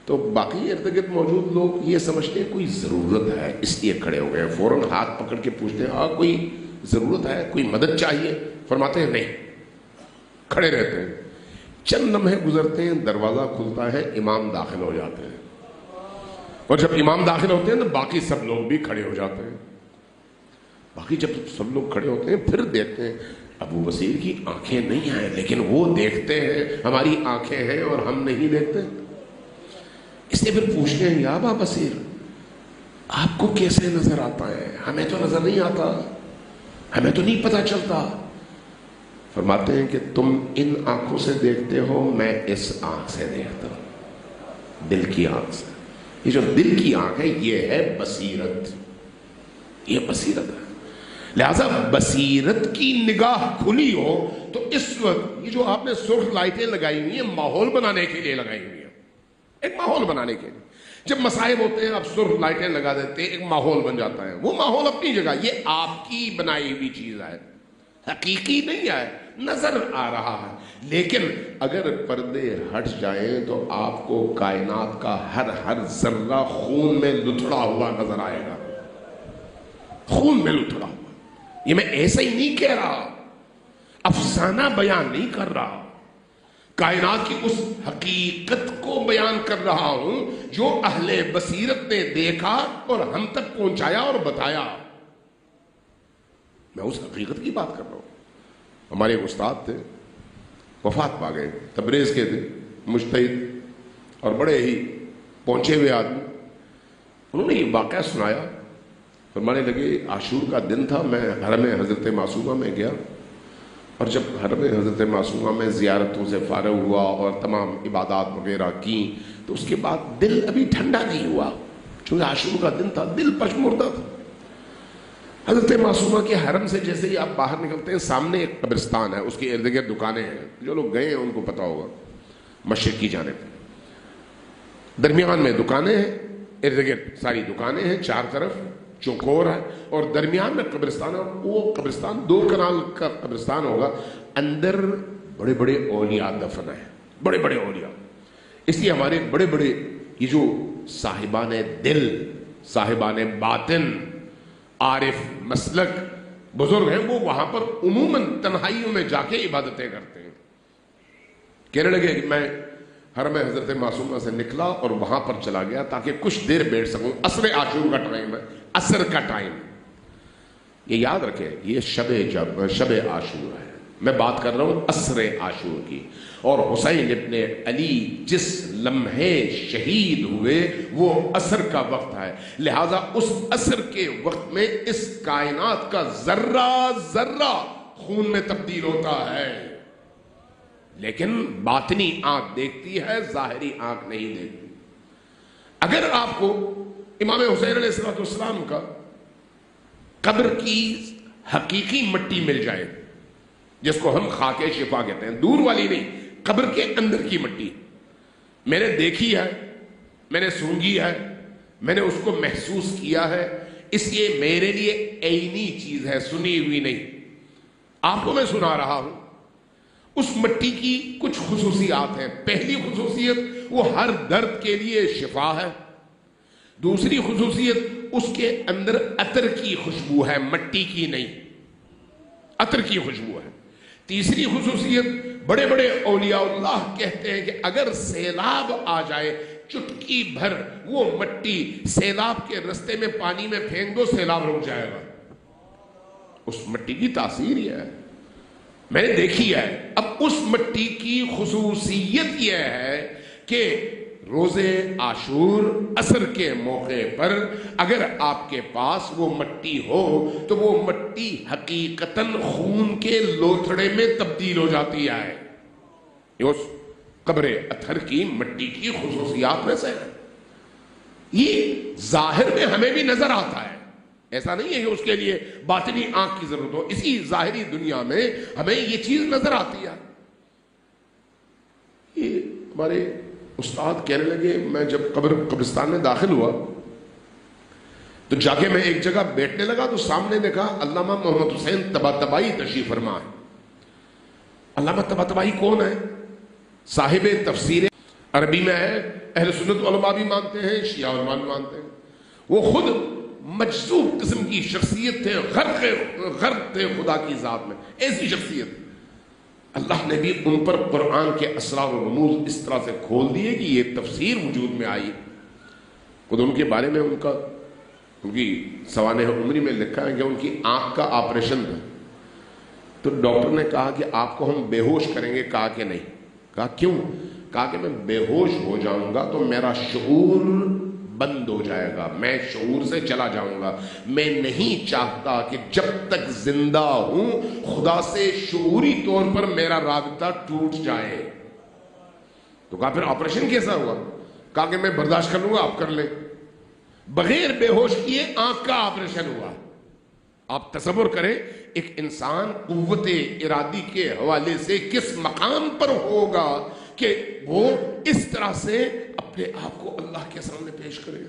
تو باقی ارد گرد موجود لوگ یہ سمجھتے ہیں کوئی ضرورت ہے اس لیے کھڑے ہو گئے. فوراً ہاتھ پکڑ کے پوچھتے ہیں کوئی ضرورت ہے، کوئی مدد چاہیے؟ فرماتے ہیں نہیں. کھڑے رہتے ہیں. چند لمحے گزرتے ہیں، دروازہ کھلتا ہے، امام داخل ہو جاتے ہیں. اور جب امام داخل ہوتے ہیں تو باقی سب لوگ بھی کھڑے ہو جاتے ہیں. باقی جب سب لوگ کھڑے ہوتے ہیں پھر دیکھتے ہیں ابو بصیر کی آنکھیں نہیں ہیں لیکن وہ دیکھتے ہیں. ہماری آنکھیں ہیں اور ہم نہیں دیکھتے. اس لیے پھر پوچھتے ہیں یا ابا بصیر آپ کو کیسے نظر آتا ہے؟ ہمیں تو نظر نہیں آتا، ہمیں تو نہیں پتا چلتا. فرماتے ہیں کہ تم ان آنکھوں سے دیکھتے ہو، میں اس آنکھ سے دیکھتا ہوں، دل کی آنکھ سے. یہ جو دل کی آنکھ ہے یہ ہے بصیرت. یہ بصیرت ہے. لہذا بصیرت کی نگاہ کھلی ہو تو اس وقت یہ جو آپ نے سرخ لائٹیں لگائی ہوئی ہیں ماحول بنانے کے لیے لگائی ہوئی ہیں. ایک ماحول بنانے کے لیے. جب مصائب ہوتے ہیں آپ سرخ لائٹیں لگا دیتے ہیں، ایک ماحول بن جاتا ہے. وہ ماحول اپنی جگہ، یہ آپ کی بنائی ہوئی چیز ہے، حقیقی نہیں ہے، نظر آ رہا ہے. لیکن اگر پردے ہٹ جائیں تو آپ کو کائنات کا ہر ذرہ خون میں لتھڑا ہوا نظر آئے گا. خون میں لتھڑا ہوا. یہ میں ایسا ہی نہیں کہہ رہا، افسانہ بیان نہیں کر رہا، کائنات کی اس حقیقت کو بیان کر رہا ہوں جو اہل بصیرت نے دیکھا اور ہم تک پہنچایا اور بتایا. میں اس حقیقت کی بات کر رہا ہوں. ہمارے ایک استاد تھے, وفات پا گئے, تبریز کے تھے, مجتہد اور بڑے ہی پہنچے ہوئے آدمی. انہوں نے یہ واقعہ سنایا, فرمانے لگے عاشور کا دن تھا, میں حرم حضرت معصومہ میں گیا, اور جب حرم حضرت معصومہ میں زیارتوں سے فارغ ہوا اور تمام عبادات وغیرہ کی, تو اس کے بعد دل ابھی ٹھنڈا نہیں ہوا, چونکہ عاشور کا دن تھا, دل پشمردہ تھا. حضرت معصومہ کے حرم سے جیسے ہی آپ باہر نکلتے ہیں, سامنے ایک قبرستان ہے, اس کے ارد گرد دکانیں ہیں, جو لوگ گئے ہیں ان کو پتا ہوگا, مشرق کی جانب. درمیان میں دکانیں ہیں, ارد گرد ساری دکانیں ہیں, چار طرف چوکور ہے, اور درمیان میں قبرستان ہے. وہ قبرستان 2 کنال کا قبرستان ہوگا, اندر بڑے بڑے اولیاء دفن ہیں, بڑے بڑے اولیاء. اس لیے ہمارے بڑے بڑے یہ جو صاحبان دل, صاحبان باطن, عارف مسلک بزرگ ہیں, وہ وہاں پر عموماً تنہائیوں میں جا کے عبادتیں کرتے ہیں. کہنے لگے کہ میں حرم حضرت معصومہ سے نکلا اور وہاں پر چلا گیا تاکہ کچھ دیر بیٹھ سکوں. عصر عاشور کا ٹائم ہے, عصر کا ٹائم. یہ یاد رکھیں, یہ شب عاشور ہے, میں بات کر رہا ہوں عصر عاشور کی. اور حسین ابن علی جس لمحے شہید ہوئے وہ عصر کا وقت ہے, لہذا اس عصر کے وقت میں اس کائنات کا ذرہ ذرہ خون میں تبدیل ہوتا ہے, لیکن باطنی آنکھ دیکھتی ہے, ظاہری آنکھ نہیں دیکھتی. اگر آپ کو امام حسین علیہ السلام کا قبر کی حقیقی مٹی مل جائے, جس کو ہم خاک شفا کہتے ہیں, دور والی نہیں, قبر کے اندر کی مٹی, میں نے دیکھی ہے, میں نے سونگھی ہے, میں نے اس کو محسوس کیا ہے, اس لیے میرے لیے عینی چیز ہے, سنی ہوئی نہیں. آپ کو میں سنا رہا ہوں. اس مٹی کی کچھ خصوصیات ہیں. پہلی خصوصیت, وہ ہر درد کے لیے شفا ہے. دوسری خصوصیت, اس کے اندر عطر کی خوشبو ہے, مٹی کی نہیں, عطر کی خوشبو ہے. تیسری خصوصیت, بڑے بڑے اولیاء اللہ کہتے ہیں کہ اگر سیلاب آ جائے, چٹکی بھر وہ مٹی سیلاب کے رستے میں پانی میں پھینک دو, سیلاب رک جائے گا. اس مٹی کی تاثیر یہ ہے, میں نے دیکھی ہے. اب اس مٹی کی خصوصیت یہ ہے کہ روزے عاشور عصر کے موقع پر اگر آپ کے پاس وہ مٹی ہو تو وہ مٹی حقیقتاً خون کے لوتھڑے میں تبدیل ہو جاتی ہے. یہ اس قبر اطہر کی مٹی کی خصوصیات میں سے ہے. یہ ظاہر میں ہمیں بھی نظر آتا ہے, ایسا نہیں ہے کہ اس کے لیے باطنی آنکھ کی ضرورت ہو. اسی ظاہری دنیا میں ہمیں یہ چیز نظر آتی ہے. یہ ہمارے استاد کہنے لگے, میں جب قبرستان میں داخل ہوا تو جا کے میں ایک جگہ بیٹھنے لگا تو سامنے دیکھا علامہ محمد حسین طباطبائی تشریف فرما ہے. علامہ طباطبائی کون ہے؟ صاحب تفسیر عربی میں ہے, اہل سنت علماء بھی مانتے ہیں, شیعہ علماء بھی مانتے ہیں. وہ خود مجذوب قسم کی شخصیت تھے, غرق تھے خدا کی ذات میں, ایسی شخصیت. اللہ نے بھی ان پر قرآن کے اسرار و رموز اس طرح سے کھول دیے کہ یہ تفسیر وجود میں آئی. خود ان کے بارے میں ان کی سوانح عمری میں لکھا ہے کہ ان کی آنکھ کا آپریشن تھا, تو ڈاکٹر نے کہا کہ آپ کو ہم بے ہوش کریں گے. کہا کہ نہیں. کہا کیوں؟ کہا کہ میں بے ہوش ہو جاؤں گا تو میرا شعور بند ہو جائے گا, میں شعور سے چلا جاؤں گا. میں نہیں چاہتا کہ جب تک زندہ ہوں خدا سے شعوری طور پر میرا رابطہ ٹوٹ جائے. تو کہا پھر آپریشن کیسا ہوا؟ کہا کہ میں برداشت کر لوں گا, آپ کر لیں. بغیر بے ہوش کیے آنکھ کا آپریشن ہوا. آپ تصور کریں ایک انسان قوت ارادی کے حوالے سے کس مقام پر ہوگا کہ وہ اس طرح سے اپنے آپ کو اللہ کے سامنے پیش کرے.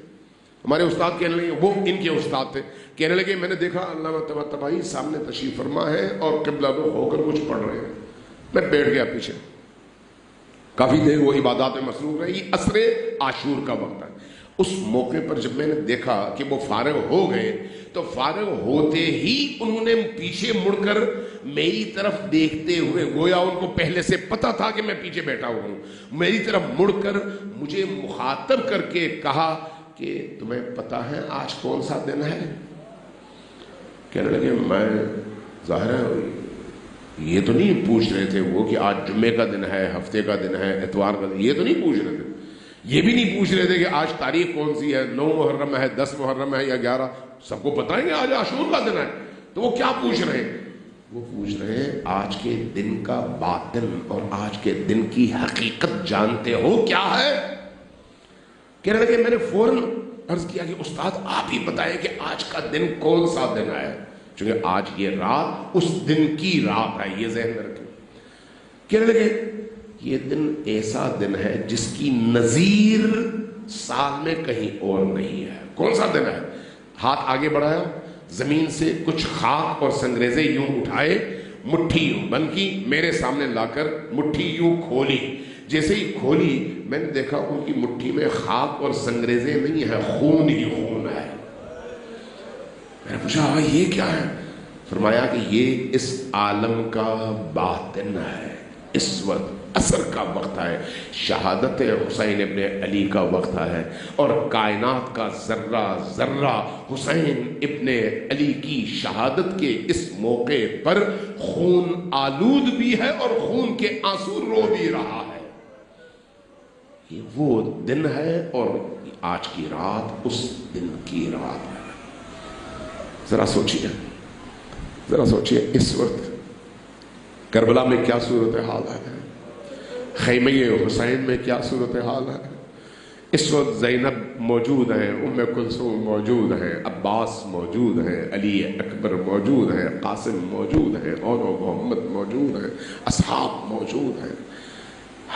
ہمارے استاد کہنے لگے, وہ ان کے استاد تھے, کہنے لگے میں نے دیکھا علامہ طباطبائی سامنے تشریف فرما ہے اور قبلہ رخ ہو کر کچھ پڑھ رہے ہیں. میں بیٹھ گیا پیچھے, کافی دیر وہ عبادات میں مصروف رہے. یہ عصر عاشور کا وقت ہے. اس موقع پر جب میں نے دیکھا کہ وہ فارغ ہو گئے تو فارغ ہوتے ہی انہوں نے پیچھے مڑ کر میری طرف دیکھتے ہوئے, گویا ان کو پہلے سے پتا تھا کہ میں پیچھے بیٹھا ہوں, میری طرف مڑ کر مجھے مخاطب کر کے کہا کہ تمہیں پتا ہے آج کون سا دن ہے؟ کہنے لگے میں ظاہر ہے یہ تو نہیں پوچھ رہے تھے وہ کہ آج جمعے کا دن ہے، ہفتے کا دن ہے، اتوار کا دن، یہ تو نہیں پوچھ رہے تھے. یہ بھی نہیں پوچھ رہے تھے کہ آج تاریخ کون سی ہے، 9 محرم ہے، 10 محرم ہے یا 11. سب کو پتہ ہے کہ آج عاشور کا دن ہے. تو وہ کیا پوچھ رہے ہیں؟ وہ پوچھ رہے ہیں آج کے دن کا باطن اور آج کے دن کی حقیقت جانتے ہو کیا ہے؟ کہنے لگے میں نے فوراً عرض کیا کہ استاد آپ ہی بتائیں کہ آج کا دن کون سا دن ہے، چونکہ آج یہ رات اس دن کی رات ہے، یہ ذہن میں رکھیں. کہنے لگے یہ دن ایسا دن ہے جس کی نظیر سال میں کہیں اور نہیں ہے. کون سا دن ہے؟ ہاتھ آگے بڑھایا، زمین سے کچھ خاک اور سنگریزے یوں اٹھائے، مٹھی یوں بند کی، میرے سامنے لا کر مٹھی یوں کھولی. جیسے ہی کھولی میں نے دیکھا ان کی مٹھی میں خاک اور سنگریزے نہیں ہے، خون ہی خون ہے. میں نے پوچھا یہ کیا ہے؟ فرمایا کہ یہ اس عالم کا باطن ہے. اس وقت عصر کا وقت ہے، شہادت حسین ابن علی کا وقت ہے، اور کائنات کا ذرہ ذرہ حسین ابن علی کی شہادت کے اس موقع پر خون آلود بھی ہے اور خون کے آنسو رو بھی رہا ہے. یہ وہ دن ہے اور آج کی رات اس دن کی رات ہے. ذرا سوچئے اس وقت کربلا میں کیا صورتحال ہے، خیمہ حسین میں کیا صورتحال ہے. اس وقت زینب موجود ہیں، ام کلثوم موجود ہیں، عباس موجود ہیں، علی اکبر موجود ہیں، قاسم موجود ہیں، اور محمد موجود ہیں، اصحاب موجود ہیں.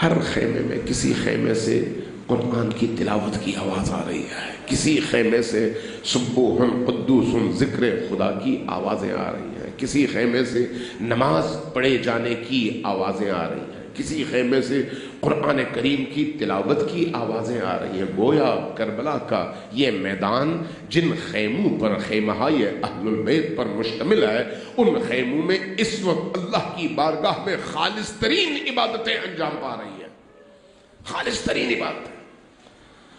ہر خیمے میں کسی خیمے سے قرآن کی تلاوت کی آواز آ رہی ہے، کسی خیمے سے سبوح قدوس ذکر خدا کی آوازیں آ رہی ہیں، کسی خیمے سے نماز پڑھے جانے کی آوازیں آ رہی ہیں، کسی خیمے سے قرآن کریم کی تلاوت کی آوازیں آ رہی ہیں. گویا کربلا کا یہ میدان جن خیموں پر خیمہائے اہل البیت پر مشتمل ہے، ان خیموں میں اس وقت اللہ کی بارگاہ میں خالص ترین عبادتیں انجام پا رہی ہیں، خالص ترین عبادتیں.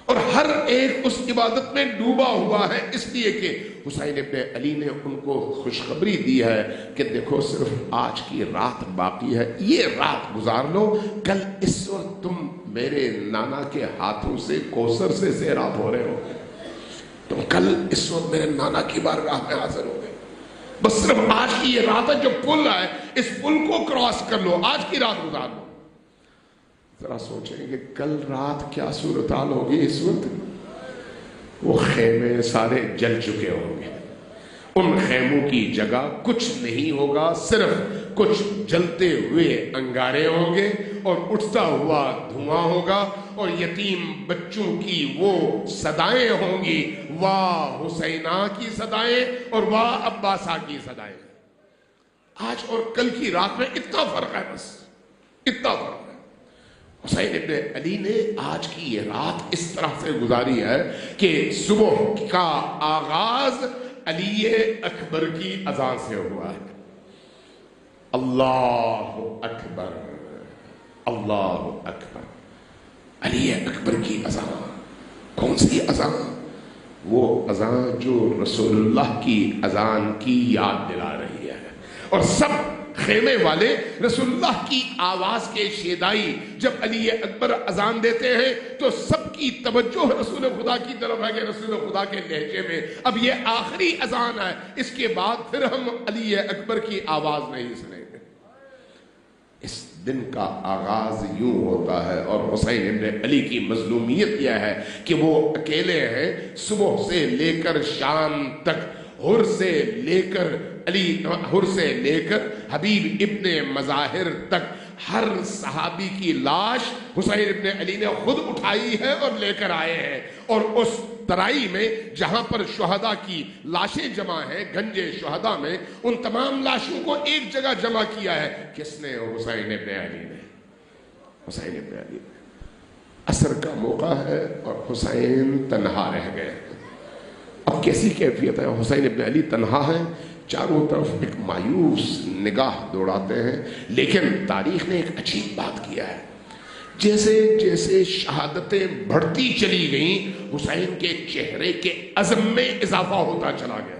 اور ہر ایک اس عبادت میں ڈوبا ہوا ہے، اس لیے کہ حسین ابن علی نے ان کو خوشخبری دی ہے کہ دیکھو صرف آج کی رات باقی ہے، یہ رات گزار لو، کل اس وقت تم میرے نانا کے ہاتھوں سے کوثر سے سیراب ہو رہے ہو، تم کل اس وقت میرے نانا کی بارگاہ میں حاضر ہو گئے. بس صرف آج کی یہ رات ہے، جو پل ہے اس پل کو کراس کر لو، آج کی رات گزار لو. ذرا سوچیں کہ کل رات کیا صورتحال ہوگی. اس وقت وہ خیمے سارے جل چکے ہوں گے، ان خیموں کی جگہ کچھ نہیں ہوگا، صرف کچھ جلتے ہوئے انگارے ہوں گے اور اٹھتا ہوا دھواں ہوگا، اور یتیم بچوں کی وہ صدائیں ہوں گی، واہ حسینہ کی صدائیں اور واہ عباسہ کی صدائیں. آج اور کل کی رات میں اتنا فرق ہے، بس اتنا فرق ہے. حسین ابن علی نے آج کی یہ رات اس طرح سے گزاری ہے کہ صبح کا آغاز علی اکبر کی اذان سے ہوا ہے. اللہ اکبر، اللہ اکبر. علی اکبر کی اذان. کون سی اذان؟ وہ اذان جو رسول اللہ کی اذان کی یاد دلا رہی ہے. اور سب خیمے والے رسول اللہ کی آواز کے شیدائی جب علی اکبر اذان دیتے ہیں تو سب کی توجہ رسول خدا کی طرف ہے کہ رسول خدا کے لہجے میں اب یہ آخری اذان ہے، اس کے بعد پھر ہم علی اکبر کی آواز نہیں سنیں گے. اس دن کا آغاز یوں ہوتا ہے. اور حسین ابن علی کی مظلومیت یہ ہے کہ وہ اکیلے ہیں، صبح سے لے کر شام تک، ہر سے لے کر حبیب ابن مظاہر تک ہر صحابی کی لاش حسین ابن علی نے خود اٹھائی ہے اور لے کر آئے ہیں. اور اس ترائی میں جہاں پر شہداء کی لاشیں جمع ہیں، گنجے شہداء میں، ان تمام لاشوں کو ایک جگہ جمع کیا ہے. کس نے؟ حسین ابن علی نے. حسین ابن علی نے. عصر کا موقع ہے اور حسین تنہا رہ گئے. اب کیسی کیفیت ہے؟ حسین ابن علی تنہا ہے، چاروں طرف ایک مایوس نگاہ دوڑاتے ہیں. لیکن تاریخ نے ایک عجیب بات کیا ہے، جیسے جیسے شہادتیں بڑھتی چلی گئیں حسین کے چہرے کے عزم میں اضافہ ہوتا چلا گیا.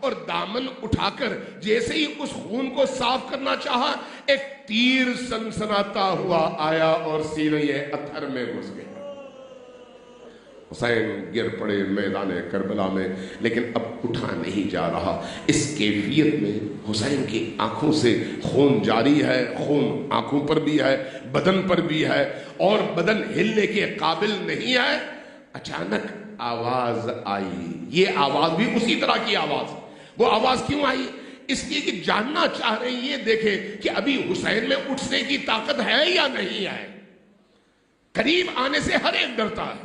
اور دامن اٹھا کر جیسے ہی اس خون کو صاف کرنا چاہا، ایک تیر سنسناتا ہوا آیا اور سینہ اطہر میں گھس گیا۔ حسین گر پڑے میدان کربلا میں، لیکن اب اٹھا نہیں جا رہا۔ اس کیفیت میں حسین کی آنکھوں سے خون جاری ہے، خون آنکھوں پر بھی ہے، بدن پر بھی ہے، اور بدن ہلنے کے قابل نہیں ہے۔ اچانک آواز آئی، یہ آواز بھی اسی طرح کی آواز۔ وہ آواز کیوں آئی؟ اس لیے کہ جاننا چاہ رہے ہیں یہ دیکھیں کہ ابھی حسین میں اٹھنے کی طاقت ہے یا نہیں ہے۔ قریب آنے سے ہر ایک ڈرتا ہے۔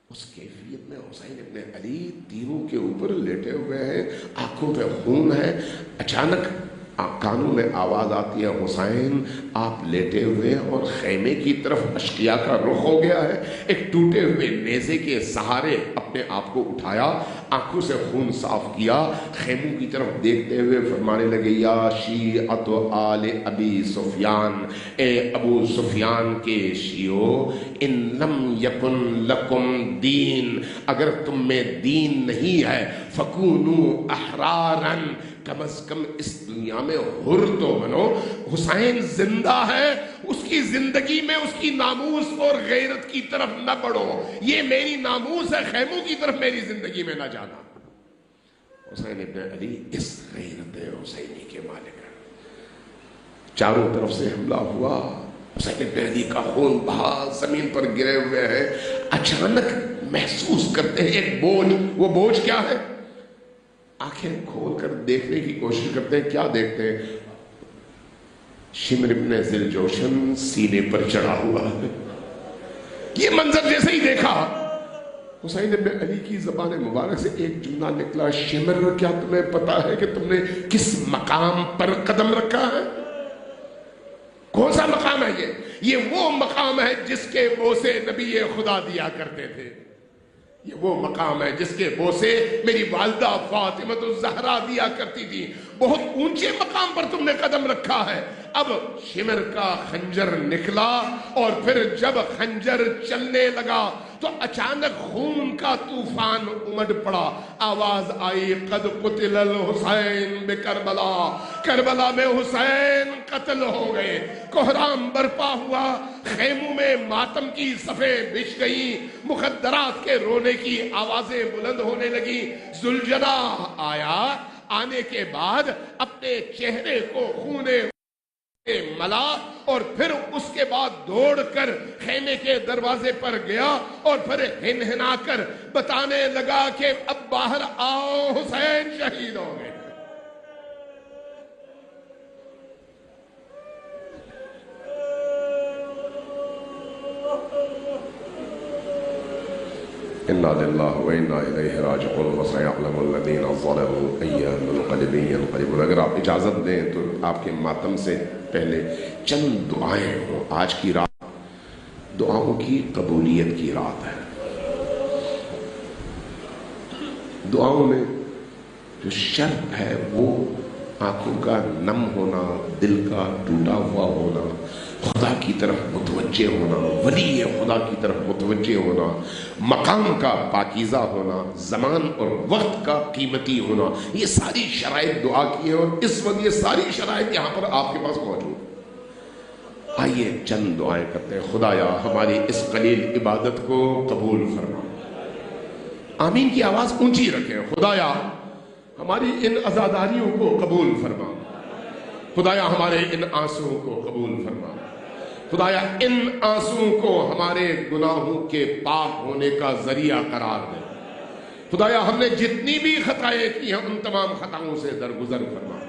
اس کیفیت میں حسین ابن علی تیروں کے اوپر لیٹے ہوئے ہیں، آنکھوں پہ خون ہے۔ اچانک کانوں میں آواز آتی ہے، حسین آپ لیٹے ہوئے اور خیمے کی طرف اشقیاء کا رخ ہو گیا ہے۔ ایک ٹوٹے ہوئے نیزے کے سہارے اپنے آپ کو اٹھایا، آنکھوں سے خون صاف کیا، خیموں کی طرف دیکھتے ہوئے فرمانے لگے، یا شیعۃ آل ابی سفیان، اے ابو سفیان کے شیعو، ان لم یکن لکم دین، اگر تم میں دین نہیں ہے، فکونوا احرارا، کم از کم اس دنیا میں حر تو بنو۔ حسین زندہ ہے، اس کی زندگی میں اس کی ناموس اور غیرت کی طرف نہ بڑھو، یہ میری ناموس ہے، خیموں کی طرف میری زندگی میں نہ جانا۔ حسین ابن علی اس غیرت حسینی کے مالک ہیں۔ چاروں طرف سے حملہ ہوا، حسین ابن علی کا خون بہا، زمین پر گرے ہوئے ہیں۔ اچانک محسوس کرتے ہیں ایک بوجھ۔ وہ بوجھ کیا ہے؟ آنکھیں کھول کر دیکھنے کی کوشش کرتے ہیں۔ کیا دیکھتے ہیں؟ شمر ابن ذی جوشن سینے پر چڑھا ہوا ہے۔ یہ منظر جیسے ہی دیکھا، حسین ابن علی کی زبان مبارک سے ایک جملہ نکلا، شمر کیا تمہیں پتا ہے کہ تم نے کس مقام پر قدم رکھا ہے؟ کون سا مقام ہے یہ وہ مقام ہے جس کے بوسے نبی خدا دیا کرتے تھے۔ یہ وہ مقام ہے جس کے بوسے میری والدہ فاطمہ الزہرا دیا کرتی تھی۔ بہت اونچے مقام پر تم نے قدم رکھا ہے۔ اب شمر کا خنجر نکلا، اور پھر جب خنجر چلنے لگا تو اچانک خون کا طوفان امڈ پڑا۔ آواز آئی، قد قتل الحسین بکربلا، کربلا میں حسین قتل ہو گئے۔ کوہرام برپا ہوا، خیموں میں ماتم کی صفیں بچھ گئیں، مخدرات کے رونے کی آوازیں بلند ہونے لگی۔ ذوالجناح آیا، آنے کے بعد اپنے چہرے کو خونے ملا، اور پھر اس کے بعد دوڑ کر خیمے کے دروازے پر گیا، اور پھر ہنہنا کر بتانے لگا کہ اب باہر آؤ، حسین شہید ہو گئے۔ انا للہ و انا الیہ راجعون وسیعلم الذین ظلموا ای منقلب ینقلبون۔ اگر آپ اجازت دیں تو آپ کے ماتم سے پہلے چند دعائیں ہوں۔ آج کی رات دعاؤں کی قبولیت کی رات ہے۔ دعاؤں میں جو شرط ہے وہ آنکھوں کا نم ہونا، دل کا ٹوٹا ہوا ہونا، خدا کی طرف متوجہ ہونا، ولی خدا کی طرف متوجہ ہونا، مقام کا پاکیزہ ہونا، زمان اور وقت کا قیمتی ہونا، یہ ساری شرائط دعا کی ہیں، اور اس وقت یہ ساری شرائط یہاں پر آپ کے پاس موجود۔ آئیے چند دعائیں کرتے ہیں۔ خدایا ہماری اس قلیل عبادت کو قبول فرما۔ آمین کی آواز اونچی رکھیں۔ خدایا ہماری ان عزاداریوں کو قبول فرما۔ خدایا ہمارے ان آنسوؤں کو قبول فرما۔ خدایا ان آنسوؤں کو ہمارے گناہوں کے پاک ہونے کا ذریعہ قرار دے۔ خدایا ہم نے جتنی بھی خطائیں کی ہیں ان تمام خطاؤں سے درگزر فرما۔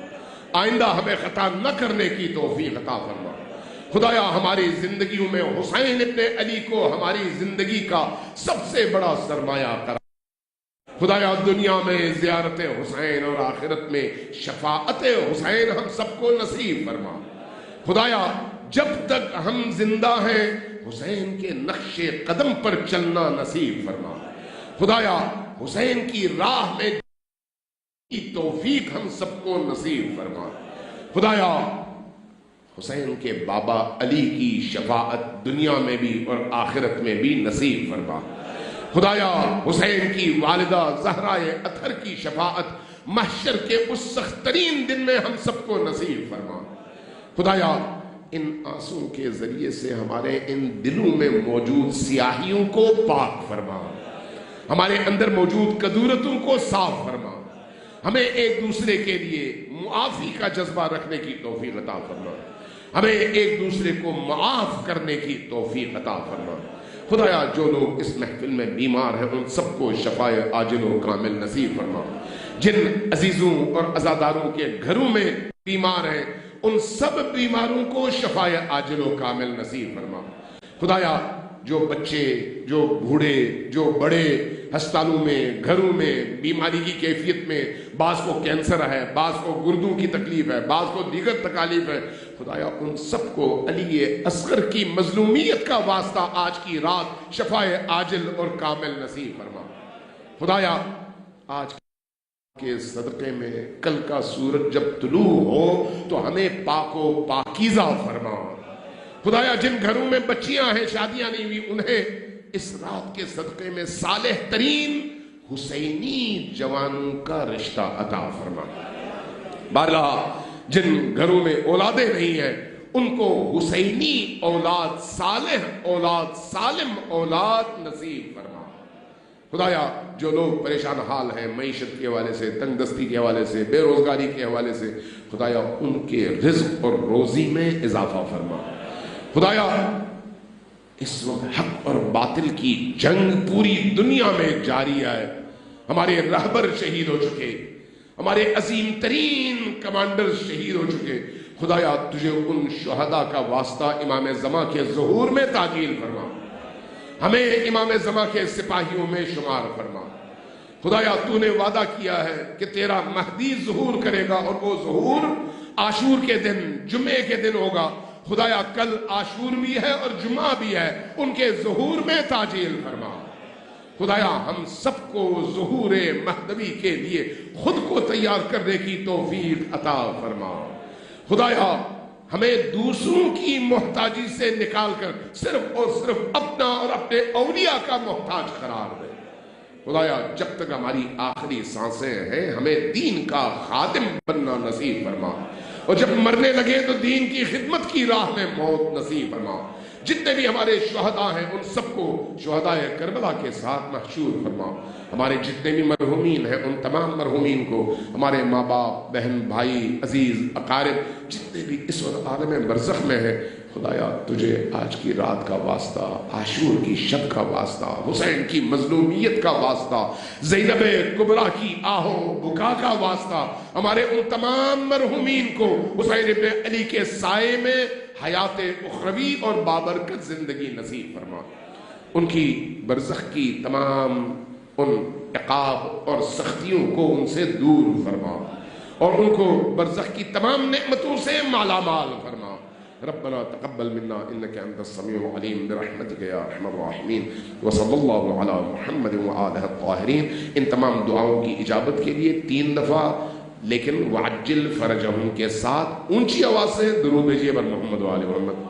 آئندہ ہمیں خطا نہ کرنے کی توفیق عطا فرما۔ خدایا ہماری زندگیوں میں حسین ابن علی کو ہماری زندگی کا سب سے بڑا سرمایہ قرار۔ خدایا دنیا میں زیارت حسین اور آخرت میں شفاعت حسین ہم سب کو نصیب فرما۔ خدایا جب تک ہم زندہ ہیں حسین کے نقش قدم پر چلنا نصیب فرما۔ خدایا حسین کی راہ میں کی توفیق ہم سب کو نصیب فرما۔ خدایا حسین کے بابا علی کی شفاعت دنیا میں بھی اور آخرت میں بھی نصیب فرما۔ خدایا حسین کی والدہ زہرا اطہر کی شفاعت محشر کے اس سخت ترین دن میں ہم سب کو نصیب فرما۔ خدایا ان آنسوں کے ذریعے سے ہمارے ان دلوں میں موجود سیاہیوں کو پاک فرما، ہمارے اندر موجود کدورتوں کو صاف فرما، ہمیں ایک دوسرے کے لیے معافی کا جذبہ رکھنے کی توفیق عطا فرما، ہمیں ایک دوسرے کو معاف کرنے کی توفیق عطا فرما۔ خدایا جو لوگ اس محفل میں بیمار ہیں ان سب کو شفائے عاجل و کامل نصیب فرما، جن عزیزوں اور عزاداروں کے گھروں میں بیمار ہیں ان سب بیماروں کو شفائے عاجل و کامل نصیب فرما۔ خدایا جو بچے، جو بوڑھے، جو بڑے ہسپتالوں میں، گھروں میں بیماری کی کیفیت میں، بعض کو کینسر ہے، بعض کو گردوں کی تکلیف ہے، بعض کو دیگر تکالیف ہے، خدایا ان سب کو علی اصغر کی مظلومیت کا واسطہ آج کی رات شفائے عاجل اور کامل نصیب فرما۔ خدایا آج کے صدقے میں کل کا سورج جب طلوع ہو تو ہمیں پاک و پاکیزہ فرما۔ خدایا جن گھروں میں بچیاں ہیں، شادیاں نہیں ہوئی، انہیں اس رات کے صدقے میں صالح ترین حسینی جوانوں کا رشتہ عطا فرما۔ بارہا جن گھروں میں اولادیں نہیں ہیں ان کو حسینی اولاد، صالح اولاد، سالم اولاد نصیب فرما۔ خدایا جو لوگ پریشان حال ہیں معیشت کے حوالے سے، تنگ دستی کے حوالے سے، بے روزگاری کے حوالے سے، خدایا ان کے رزق اور روزی میں اضافہ فرما۔ خدایا اس وقت حق اور باطل کی جنگ پوری دنیا میں جاری ہے، ہمارے رہبر شہید ہو چکے، ہمارے عظیم ترین کمانڈر شہید ہو چکے، خدایا تجھے ان شہداء کا واسطہ امام زمان کے ظہور میں تعجیل فرما، ہمیں امام زمان کے سپاہیوں میں شمار فرما۔ خدایا تو نے وعدہ کیا ہے کہ تیرا مہدی ظہور کرے گا اور وہ ظہور عاشور کے دن، جمعے کے دن ہوگا۔ خدایا کل عاشور بھی ہے اور جمعہ بھی ہے، ان کے ظہور میں تعجیل فرما۔ خدایا ہم سب کو ظہور مہدوی کے لیے خود کو تیار کرنے کی توفیق عطا فرما۔ خدایا ہمیں دوسروں کی محتاجی سے نکال کر صرف اور صرف اپنا اور اپنے اولیاء کا محتاج قرار دے۔ خدایا جب تک ہماری آخری سانسیں ہیں ہمیں دین کا خادم بننا نصیب فرما، اور جب مرنے لگے تو دین کی خدمت کی راہ میں موت نصیب فرما۔ جتنے بھی ہمارے شہداء ہیں ان سب کو شہداء کربلا کے ساتھ محشور فرما۔ ہمارے جتنے بھی مرحومین ہیں ان تمام مرحومین کو، ہمارے ماں باپ، بہن، بھائی، عزیز، اقارب جتنے بھی اس وقت عالم برزخ میں ہیں، خدایا تجھے آج کی رات کا واسطہ، عاشور کی شب کا واسطہ، حسین کی مظلومیت کا واسطہ، زینب کبریٰ کی آہو بکا کا واسطہ، ہمارے ان تمام مرحومین کو حسین ابن علی کے سائے میں حیات اخروی اور بابرکت زندگی نصیب فرما۔ ان کی برزخ کی تمام ان عقاب اور سختیوں کو ان سے دور فرما، اور ان کو برزخ کی تمام نعمتوں سے مالا مال فرما۔ ربنا تقبل منا انك انت السميع العليم برحمتك يا ارحم الراحمين وصلی اللہ علی محمد وآلہ الطاہرین۔ ان تمام دعاؤں کی اجابت کے لیے 3 دفعہ لیکن وعجل فرجہم کے ساتھ اونچی آواز سے درود بھیجیے بر محمد و آل محمد۔